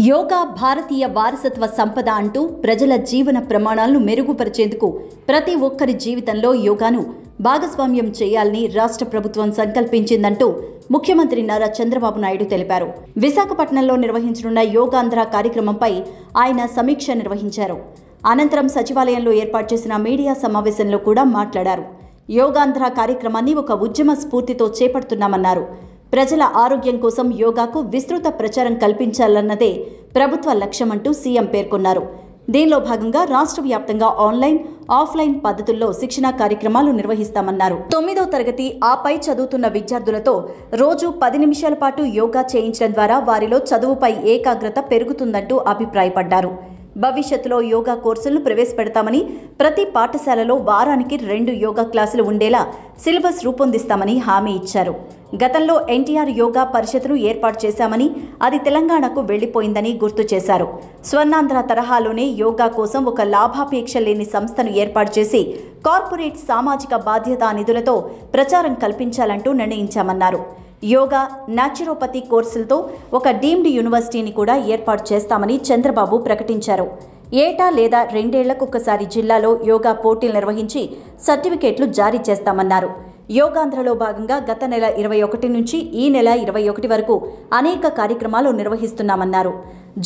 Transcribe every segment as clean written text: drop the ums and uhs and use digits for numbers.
యోగా భారతీయ వారసత్వ సంపద అంటూ ప్రజల జీవన ప్రమాణాలను మెరుగుపరిచేందుకు ప్రతి ఒక్కరి జీవితంలో యోగాను భాగస్వామ్యం చేయాలని రాష్ట్ర ప్రభుత్వం సంకల్పించిందంటూ ముఖ్యమంత్రి నారా చంద్రబాబు నాయుడు తెలిపారు. విశాఖపట్నంలో నిర్వహించనున్న యోగాంధ్ర కార్యక్రమంపై ఆయన సమీక్ష నిర్వహించారు. అనంతరం సచివాలయంలో ఏర్పాటు చేసిన మీడియా సమావేశంలో కూడా మాట్లాడారు. యోగాంధ్ర కార్యక్రమాన్ని ఒక ఉద్యమ స్ఫూర్తితో చేపడుతున్నామన్నారు. ప్రజల ఆరోగ్యం కోసం యోగాకు విస్తృత ప్రచారం కల్పించాలన్నదే ప్రభుత్వ లక్ష్యమంటూ సీఎం పేర్కొన్నారు. దీనిలో భాగంగా రాష్ట్ర వ్యాప్తంగా ఆన్లైన్, ఆఫ్లైన్ పద్ధతుల్లో శిక్షణా కార్యక్రమాలు నిర్వహిస్తామన్నారు. 9వ తరగతి ఆపై చదువుతున్న విద్యార్థులతో రోజు 10 నిమిషాల పాటు యోగా చేయించడం ద్వారా వారిలో చదువుపై ఏకాగ్రత పెరుగుతుందంటూ అభిప్రాయపడ్డారు. భవిష్యత్తులో యోగా కోర్సులను ప్రవేశపెడతామని, ప్రతి పాఠశాలలో వారానికి 2 యోగా క్లాసులు ఉండేలా సిలబస్ రూపొందిస్తామని హామీ ఇచ్చారు. గతంలో ఎన్టీఆర్ యోగా పరిషత్ను ఏర్పాటు చేశామని, అది తెలంగాణకు వెళ్లిపోయిందని గుర్తు చేశారు. స్వర్ణాంధ్ర తరహాలోనే యోగా కోసం ఒక లాభాపేక్ష లేని సంస్థను ఏర్పాటు చేసి కార్పొరేట్ సామాజిక బాధ్యతా నిధులతో ప్రచారం కల్పించాలంటూ నిర్ణయించామన్నారు. యోగా, న్యాచురోపతి కోర్సులతో ఒక డీమ్డ్ యూనివర్సిటీని కూడా ఏర్పాటు చేస్తామని చంద్రబాబు ప్రకటించారు. ఏటా లేదా 2 ఏళ్లకొకసారి జిల్లాలో యోగా పోటీలు నిర్వహించి సర్టిఫికేట్లు జారీ చేస్తామన్నారు. యోగాంధ్రలో భాగంగా గత నెల 21 నుంచి ఈ నెల 21 వరకు అనేక కార్యక్రమాలు నిర్వహిస్తున్నామన్నారు.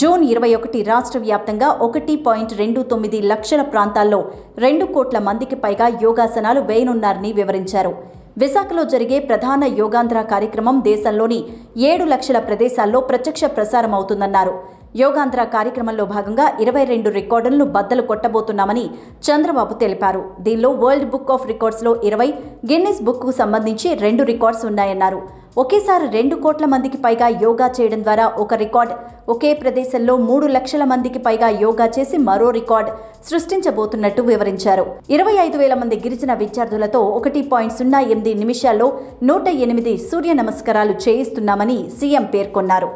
జూన్ 21 రాష్ట్ర వ్యాప్తంగా 1.29 లక్షల ప్రాంతాల్లో 2 కోట్ల మందికి పైగా యోగాసనాలు వేయనున్నారని వివరించారు. విశాఖలో జరిగే ప్రధాన యోగాంధ్ర కార్యక్రమం దేశంలోని 7 లక్షల ప్రదేశాల్లో ప్రత్యక్ష ప్రసారం అవుతుందన్నారు. యోగాంధ్ర కార్యక్రమంలో భాగంగా 22 రికార్డులను బద్దలు కొట్టబోతున్నామని చంద్రబాబు తెలిపారు. దీనిలో వరల్డ్ బుక్ ఆఫ్ రికార్డ్స్లో 20, గిన్నిస్ బుక్కు సంబంధించి 2 రికార్డ్స్ ఉన్నాయన్నారు. ఒకేసారి 2 కోట్ల మందికి పైగా యోగా చేయడం ద్వారా ఒక రికార్డ్, ఒకే ప్రదేశంలో 3 లక్షల మందికి పైగా యోగా చేసి మరో రికార్డ్ సృష్టించబోతున్నట్టు వివరించారు. 25,000 మంది గిరిజన విద్యార్థులతో 1.08 నిమిషాల్లో 108 సూర్య నమస్కారాలు చేయిస్తున్నామని సీఎం పేర్కొన్నారు.